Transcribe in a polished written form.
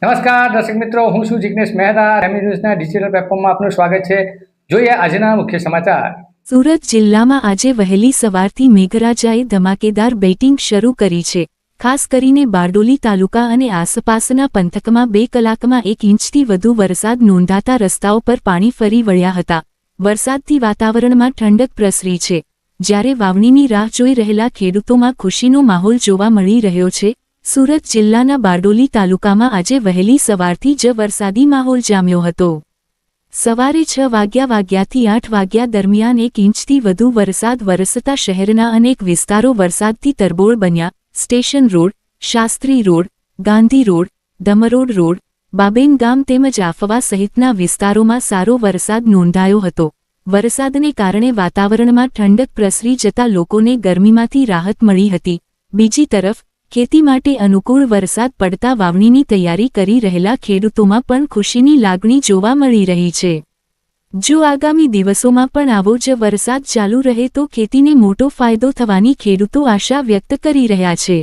નમસ્કાર દર્શક મિત્રો, હું છું જિગ્નેશ મહેતા. રેમી ન્યૂઝના ડિજિટલ પ્લેટફોર્મમાં આપનું સ્વાગત છે. જોઈએ આજના મુખ્ય સમાચાર. સુરત જિલ્લામાં આજે વહેલી સવારથી મેઘરાજાએ ધમાકેદાર બેટિંગ શરૂ કરી છે. ખાસ કરીને બારડોલી તાલુકા અને આસપાસના પંથકમાં 2 કલાકમાં 1 ઇંચથી વધુ વરસાદ નોંધાતા રસ્તાઓ પર પાણી ફરી વળ્યા હતા. વરસાદથી વાતાવરણમાં ઠંડક પ્રસરી છે. જ્યારે વાવણીની રાહ જોઈ રહેલા ખેડૂતોમાં ખુશીનો માહોલ જોવા મળી રહ્યો છે. સુરત જિલ્લાના બારડોલી તાલુકામાં આજે વહેલી સવારથી જ વરસાદી માહોલ જામ્યો હતો. સવારે 6 વાગ્યાથી 8 વાગ્યા દરમિયાન 1 ઇંચથી વધુ વરસાદ વરસતા શહેરના અનેક વિસ્તારો વરસાદથી તરબોળ બન્યા. Station road, Shastri road, Gandhi road, Dhamrod road, Baben ગામ તેમજ આફવા સહિતના વિસ્તારોમાં સારો વરસાદ નોંધાયો હતો. વરસાદને કારણે વાતાવરણમાં ઠંડક પ્રસરી જતા લોકોને ગરમીમાંથી રાહત મળી હતી. બીજી તરફ ખેતી માટે અનુકૂળ વરસાદ પડતા વાવણીની તૈયારી કરી રહેલા ખેડૂતોમાં પણ ખુશીની લાગણી જોવા મળી રહી છે. જો આગામી દિવસોમાં પણ આવો જ વરસાદ ચાલુ રહે તો ખેતીને મોટો ફાયદો થવાની ખેડૂતો આશા વ્યક્ત કરી રહ્યા છે.